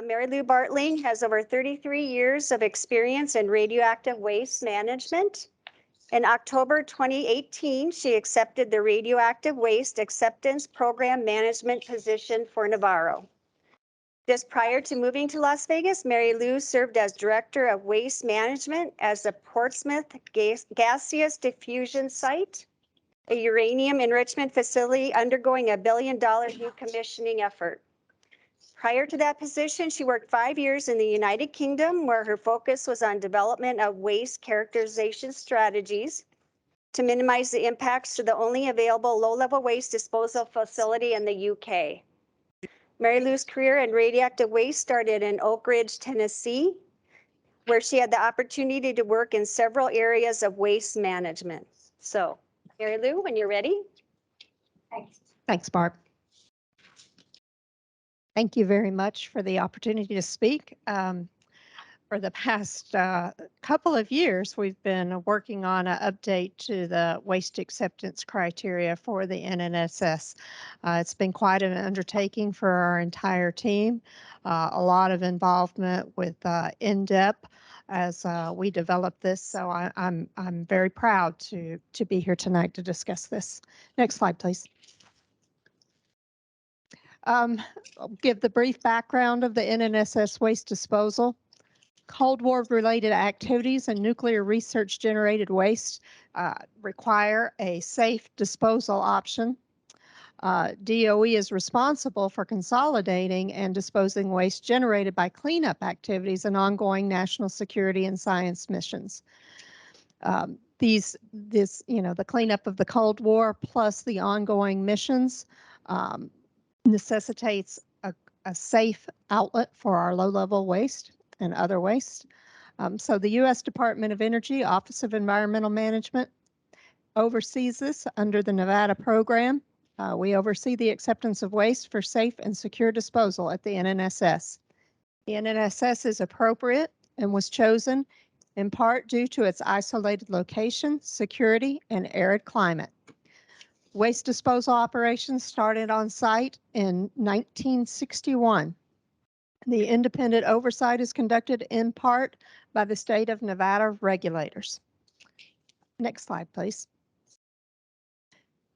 Marilew Bartling has over 33 years of experience in radioactive waste management. In October 2018, she accepted the Radioactive Waste Acceptance Program Management position for Navarro. Just prior to moving to Las Vegas, Marilew served as Director of Waste Management as the Portsmouth Gaseous Diffusion Site, a uranium enrichment facility undergoing a $1 billion decommissioning effort. Prior to that position, she worked 5 years in the United Kingdom, where her focus was on development of waste characterization strategies to minimize the impacts to the only available low-level waste disposal facility in the UK. Marilew's career in radioactive waste started in Oak Ridge, Tennessee, where she had the opportunity to work in several areas of waste management. So, Marilew, when you're ready. Thanks, Barb. Thank you very much for the opportunity to speak. For the past couple of years, we've been working on an update to the waste acceptance criteria for the NNSS. It's been quite an undertaking for our entire team, a lot of involvement with in-depth as we develop this. So I'm very proud to be here tonight to discuss this. Next slide, please. I'll give the brief background of the NNSS waste disposal. Cold War-related activities and nuclear research-generated waste require a safe disposal option. DOE is responsible for consolidating and disposing waste generated by cleanup activities and ongoing national security and science missions. The cleanup of the Cold War plus the ongoing missions necessitates a safe outlet for our low-level waste and other waste. So the U.S. Department of Energy, Office of Environmental Management, oversees this under the Nevada program. We oversee the acceptance of waste for safe and secure disposal at the NNSS. The NNSS is appropriate and was chosen in part due to its isolated location, security, and arid climate. Waste disposal operations started on site in 1961. The independent oversight is conducted in part by the state of Nevada regulators. Next slide, please.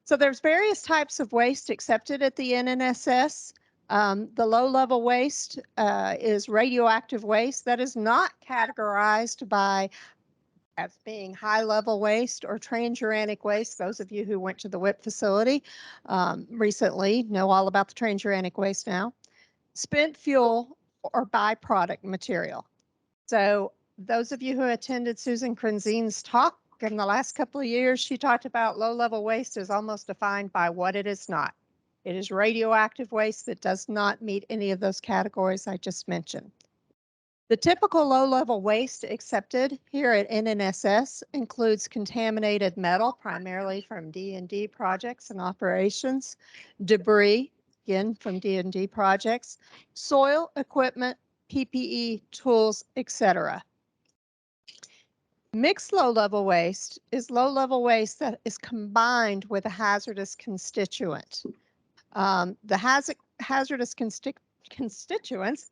So there's various types of waste accepted at the NNSS. The low-level waste is radioactive waste that is not categorized as being high-level waste or transuranic waste. Those of you who went to the WIP facility recently know all about the transuranic waste now. Spent fuel or byproduct material. So those of you who attended Susan Krenzine's talk in the last couple of years, she talked about low-level waste is almost defined by what it is not. It is radioactive waste that does not meet any of those categories I just mentioned. The typical low-level waste accepted here at NNSS includes contaminated metal, primarily from D&D projects and operations, debris, again from D&D projects, soil, equipment, PPE, tools, etc. Mixed low-level waste is low-level waste that is combined with a hazardous constituent. The hazardous constituents,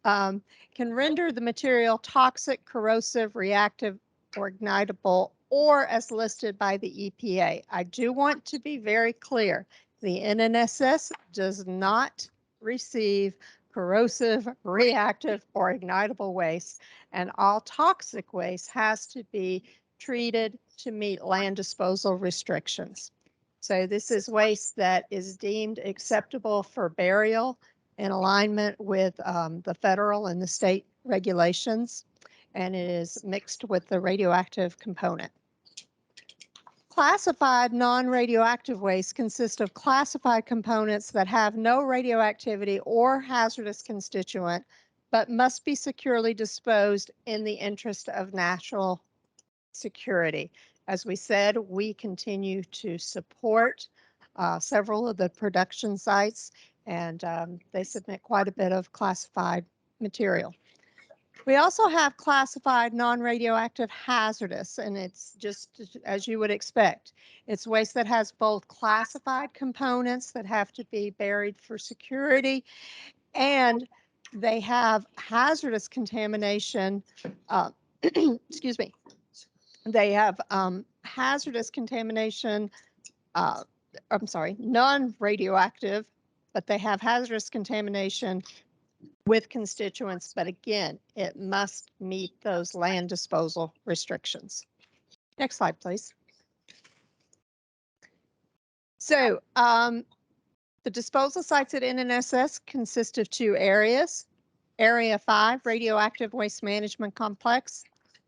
can render the material toxic, corrosive, reactive, or ignitable, or as listed by the EPA. I do want to be very clear. The NNSS does not receive corrosive, reactive, or ignitable waste, and all toxic waste has to be treated to meet land disposal restrictions. So this is waste that is deemed acceptable for burial in alignment with the federal and the state regulations, and it is mixed with the radioactive component. Classified non-radioactive waste consists of classified components that have no radioactivity or hazardous constituent, but must be securely disposed in the interest of national security. As we said, we continue to support several of the production sites, and they submit quite a bit of classified material. We also have classified non-radioactive hazardous, and it's just as you would expect. It's waste that has both classified components that have to be buried for security and They have hazardous contamination, excuse me, they have hazardous contamination, I'm sorry, non-radioactive, but they have hazardous contamination with constituents, but again, it must meet those land disposal restrictions. Next slide, please. So the disposal sites at NNSS consist of 2 areas. Area 5, Radioactive Waste Management Complex.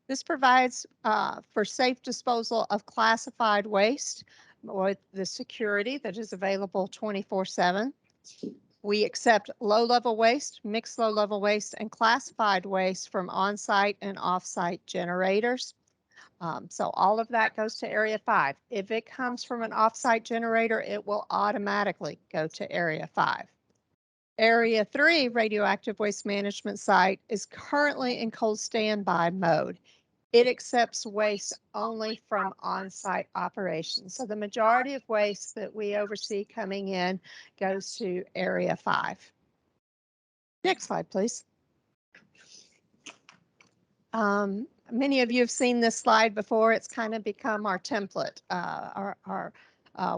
This provides for safe disposal of classified waste with the security that is available 24/7. We accept low-level waste, mixed low-level waste, and classified waste from on-site and off-site generators. So all of that goes to Area 5. If it comes from an off-site generator, it will automatically go to Area 5. Area 3 radioactive waste management site is currently in cold standby mode. It accepts waste only from on-site operations. So the majority of waste that we oversee coming in goes to Area 5. Next slide, please. Many of you have seen this slide before. It's kind of become our template,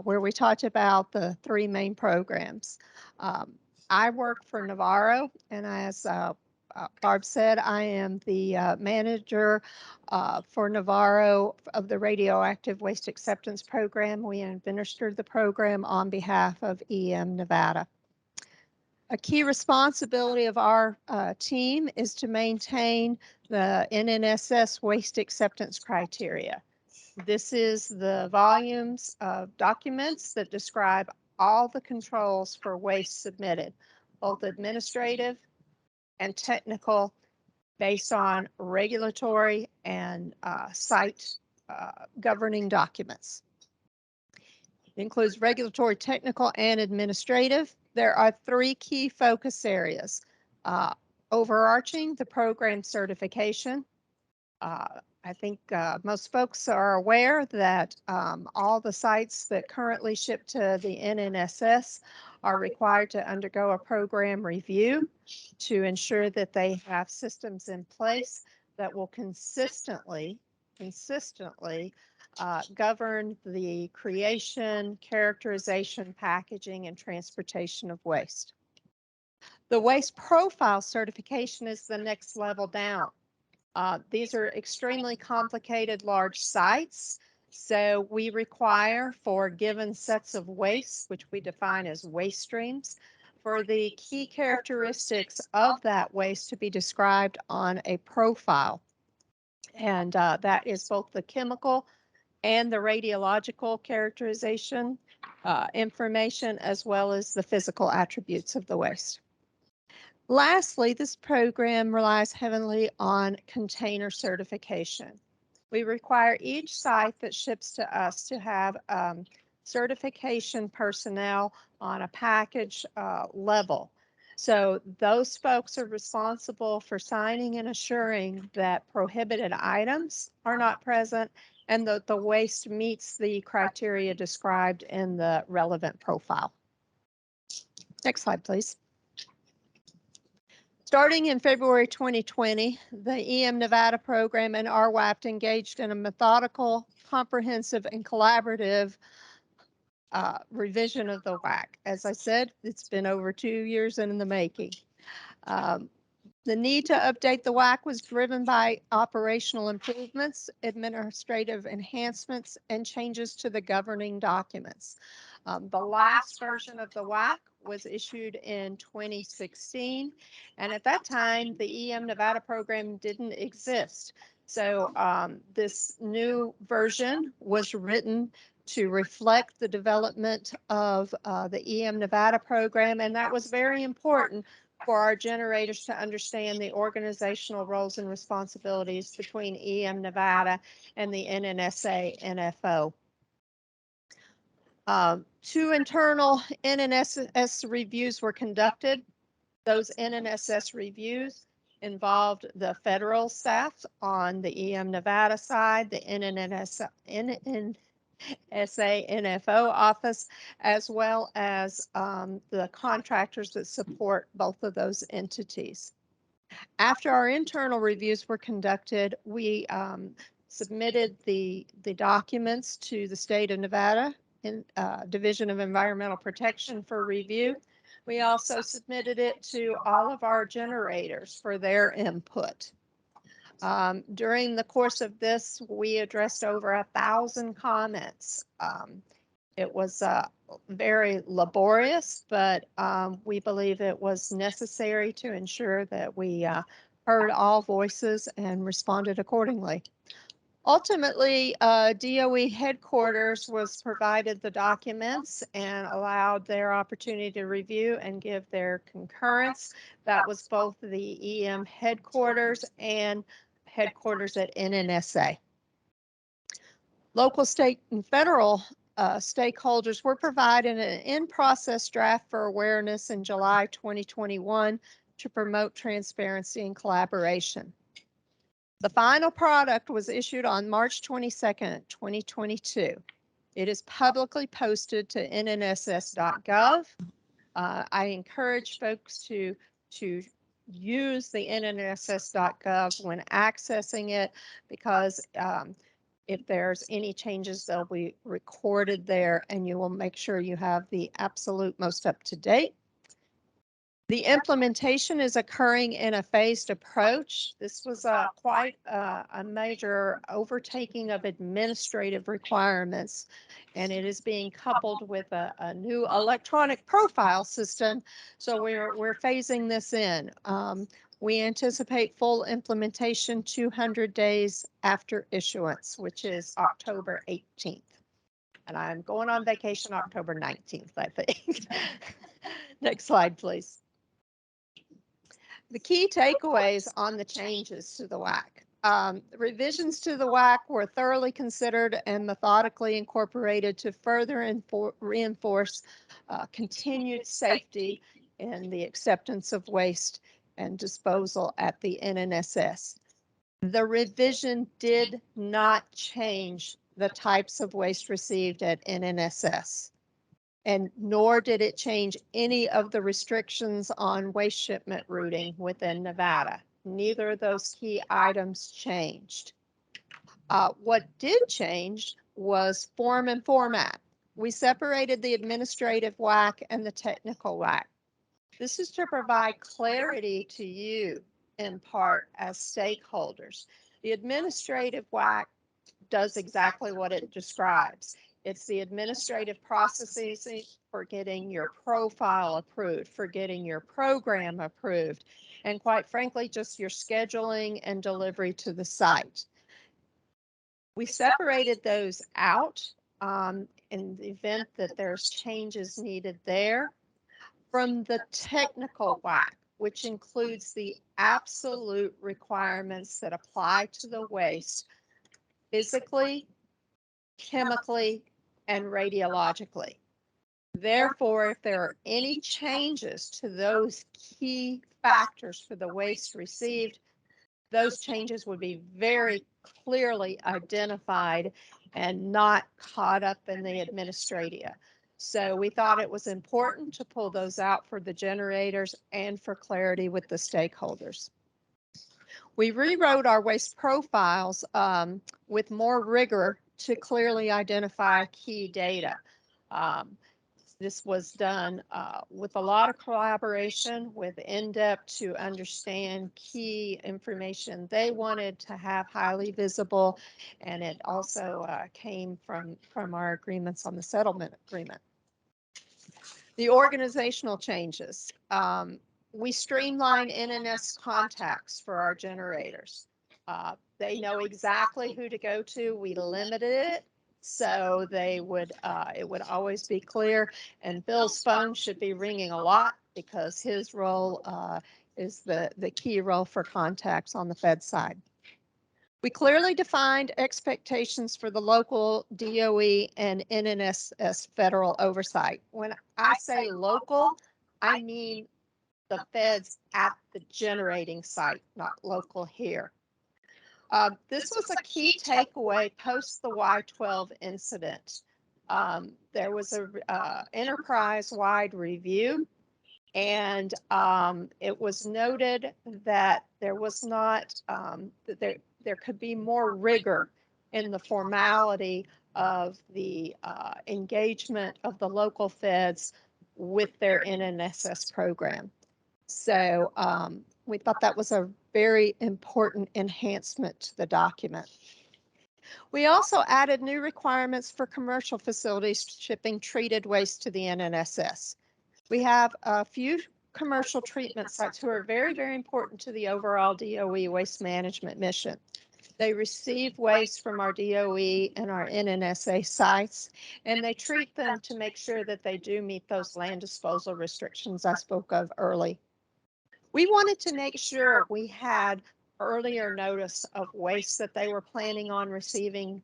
where we talked about the 3 main programs. I work for Navarro, and as Barb said, I am the manager for Navarro of the Radioactive Waste Acceptance Program. We administer the program on behalf of EM Nevada. A key responsibility of our team is to maintain the NNSS waste acceptance criteria. This is the volumes of documents that describe all the controls for waste submitted, both administrative and technical, based on regulatory and site governing documents. It includes regulatory, technical, and administrative. There are 3 key focus areas. Overarching, the program certification. I think most folks are aware that all the sites that currently ship to the NNSS are required to undergo a program review to ensure that they have systems in place that will consistently govern the creation, characterization, packaging, and transportation of waste. The waste profile certification is the next level down. These are extremely complicated large sites, so we require for given sets of waste, which we define as waste streams, for the key characteristics of that waste to be described on a profile. And that is both the chemical and the radiological characterization information, as well as the physical attributes of the waste. Lastly, this program relies heavily on container certification. We require each site that ships to us to have certification personnel on a package level. So those folks are responsible for signing and assuring that prohibited items are not present and that the waste meets the criteria described in the relevant profile. Next slide, please. Starting in February 2020, the EM Nevada program and RWAPT engaged in a methodical, comprehensive, and collaborative revision of the WAC. As I said, it's been over 2 years in the making. The need to update the WAC was driven by operational improvements, administrative enhancements, and changes to the governing documents. The last version of the WAC was issued in 2016, and at that time, the EM Nevada program didn't exist. So this new version was written to reflect the development of the EM Nevada program, and that was very important for our generators to understand the organizational roles and responsibilities between EM Nevada and the NNSA NFO. 2 internal NNSS reviews were conducted. Those NNSS reviews involved the federal staff on the EM Nevada side, the SANFO office, as well as the contractors that support both of those entities. After our internal reviews were conducted, we submitted the documents to the state of Nevada Division of Environmental Protection for review. We also submitted it to all of our generators for their input. During the course of this, we addressed over 1,000 comments. It was very laborious, but we believe it was necessary to ensure that we heard all voices and responded accordingly. Ultimately, DOE headquarters was provided the documents and allowed their opportunity to review and give their concurrence. That was both the EM headquarters and headquarters at NNSA. Local, state, and federal stakeholders were provided an in-process draft for awareness in July 2021 to promote transparency and collaboration. The final product was issued on March 22nd, 2022. It is publicly posted to nnss.gov. I encourage folks to use the nnss.gov when accessing it, because if there's any changes, they'll be recorded there, and you will make sure you have the absolute most up-to-date. The implementation is occurring in a phased approach. This was quite a major overtaking of administrative requirements, and it is being coupled with a new electronic profile system. So we're phasing this in. We anticipate full implementation 200 days after issuance, which is October 18th. And I'm going on vacation October 19th, I think. Next slide, please. The key takeaways on the changes to the WAC. Revisions to the WAC were thoroughly considered and methodically incorporated to further reinforce continued safety in the acceptance of waste and disposal at the NNSS. The revision did not change the types of waste received at NNSS, and nor did it change any of the restrictions on waste shipment routing within Nevada. Neither of those key items changed. What did change was form and format. We separated the administrative WAC and the technical WAC. This is to provide clarity to you in part as stakeholders. The administrative WAC does exactly what it describes. It's the administrative processes for getting your profile approved, for getting your program approved, and quite frankly, just your scheduling and delivery to the site. We separated those out in the event that there's changes needed there from the technical WAC, which includes the absolute requirements that apply to the waste physically, chemically, and radiologically. Therefore, if there are any changes to those key factors for the waste received, those changes would be very clearly identified and not caught up in the administratia. So we thought it was important to pull those out for the generators and for clarity with the stakeholders. We rewrote our waste profiles with more rigor to clearly identify key data. This was done with a lot of collaboration with in-depth to understand key information they wanted to have highly visible, and it also came from our agreements on the settlement agreement. The organizational changes. We streamline NNS contacts for our generators. They know exactly who to go to. We limited it so they would it would always be clear, and Bill's phone should be ringing a lot because his role is the key role for contacts on the Fed side. We clearly defined expectations for the local DOE and NNSS federal oversight. When I say local, I mean the feds at the generating site, not local here. This was a key takeaway post the Y12 incident. There was a enterprise-wide review, and it was noted that there was not that there could be more rigor in the formality of the engagement of the local feds with their NNSS program. So we thought that was a very important enhancement to the document. We also added new requirements for commercial facilities shipping treated waste to the NNSS. We have a few commercial treatment sites who are very, very important to the overall DOE waste management mission. They receive waste from our DOE and our NNSA sites, and they treat them to make sure that they do meet those land disposal restrictions I spoke of early. We wanted to make sure we had earlier notice of waste that they were planning on receiving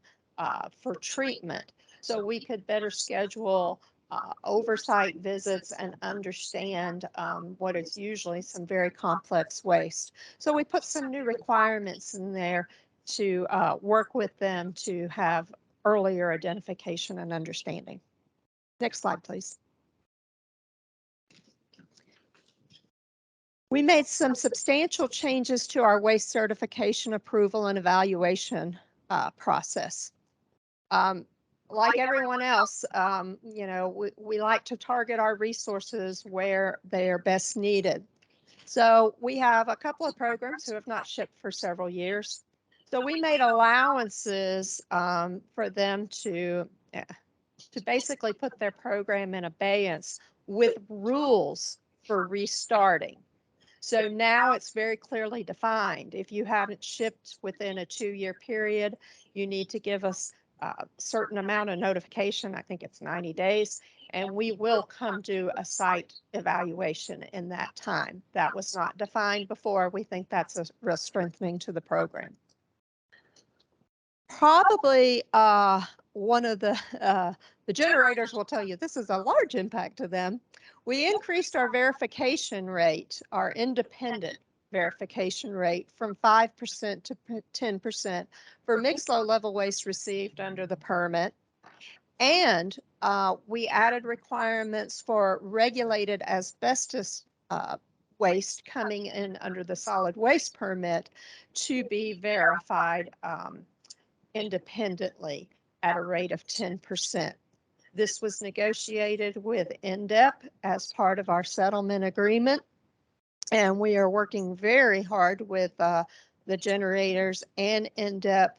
for treatment, so we could better schedule oversight visits and understand what is usually some very complex waste. So we put some new requirements in there to work with them to have earlier identification and understanding. Next slide, please. We made some substantial changes to our waste certification approval and evaluation process. Like everyone else, we like to target our resources where they are best needed. So we have a couple of programs who have not shipped for several years. So we made allowances for them to basically put their program in abeyance with rules for restarting. So now it's very clearly defined. If you haven't shipped within a 2-year period, you need to give us a certain amount of notification. I think it's 90 days, and we will come do a site evaluation in that time. That was not defined before. We think that's a real strengthening to the program. Probably one of the generators will tell you this is a large impact to them. We increased our verification rate, our independent verification rate, from 5% to 10% for mixed low-level waste received under the permit. And we added requirements for regulated asbestos waste coming in under the solid waste permit to be verified independently at a rate of 10%. This was negotiated with NDEP as part of our settlement agreement, and we are working very hard with the generators and NDEP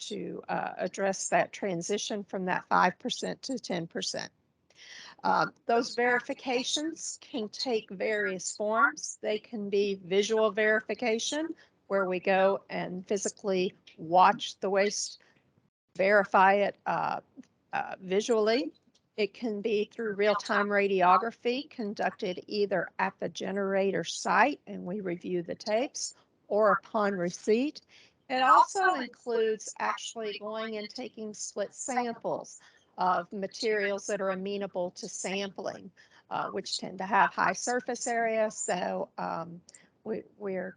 to address that transition from that 5% to 10%. Those verifications can take various forms. They can be visual verification, where we go and physically watch the waste, verify it visually. It can be through real-time radiography conducted either at the generator site and we review the tapes, or upon receipt. It also includes actually going and taking split samples of materials that are amenable to sampling, which tend to have high surface area. So we're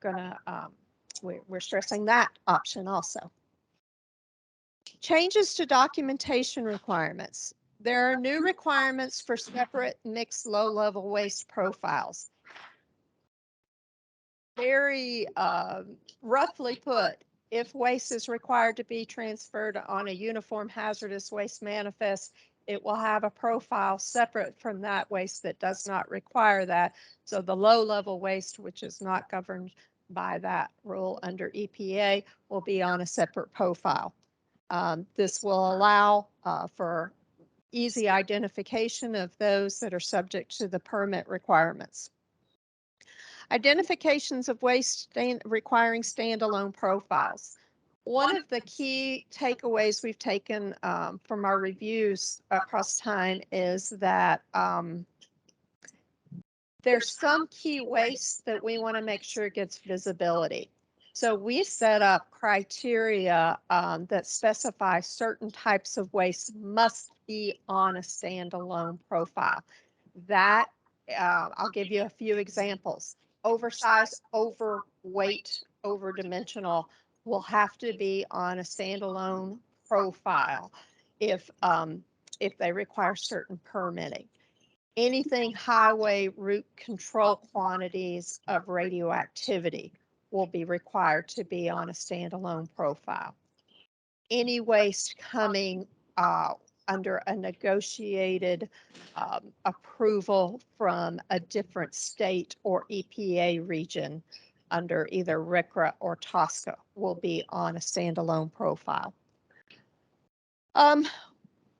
stressing that option also. Changes to documentation requirements. There are new requirements for separate mixed low-level waste profiles. Very roughly put, if waste is required to be transferred on a uniform hazardous waste manifest, it will have a profile separate from that waste that does not require that. So the low-level waste, which is not governed by that rule under EPA, will be on a separate profile. This will allow for easy identification of those that are subject to the permit requirements. Identifications of waste requiring standalone profiles. One of the key takeaways we've taken from our reviews across time is that there's some key waste that we want to make sure gets visibility. So we set up criteria that specify certain types of waste must be on a standalone profile. That, I'll give you a few examples. Oversized, overweight, overdimensional will have to be on a standalone profile if they require certain permitting. Anything highway route control quantities of radioactivity will be required to be on a standalone profile. Any waste coming under a negotiated approval from a different state or EPA region under either RCRA or TSCA will be on a standalone profile.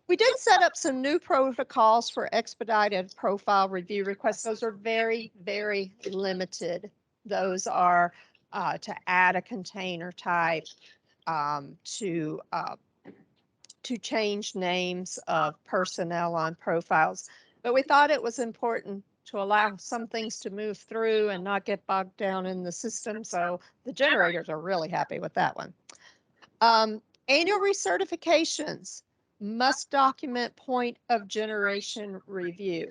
We did set up some new protocols for expedited profile review requests. Those are very, very limited. Those are to add a container type, to change names of personnel on profiles. But we thought it was important to allow some things to move through and not get bogged down in the system. So the generators are really happy with that one. Annual recertifications must document point of generation review.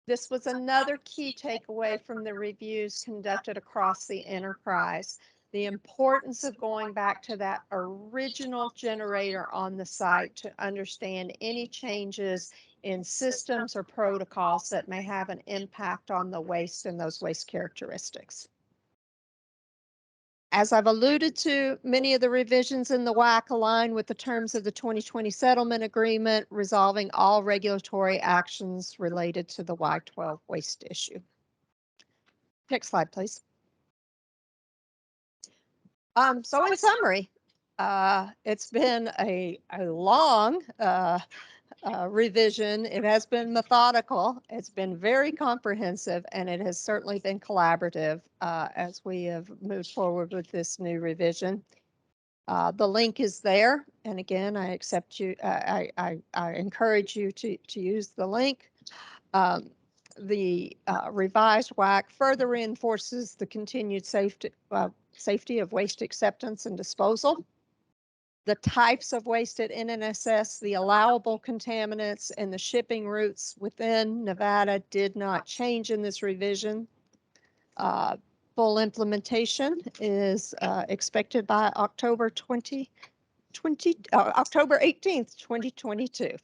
This was another key takeaway from the reviews conducted across the enterprise. The importance of going back to that original generator on the site to understand any changes in systems or protocols that may have an impact on the waste and those waste characteristics. As I've alluded to, many of the revisions in the WAC align with the terms of the 2020 settlement agreement, resolving all regulatory actions related to the Y12 waste issue. Next slide, please. So in summary, it's been a long revision. It has been methodical. It's been very comprehensive, and it has certainly been collaborative as we have moved forward with this new revision. The link is there, and again, I encourage you to use the link. The revised WAC further reinforces the continued safety of waste acceptance and disposal. The types of waste at NNSS, the allowable contaminants, and the shipping routes within Nevada did not change in this revision. Full implementation is expected by October 18th, 2022.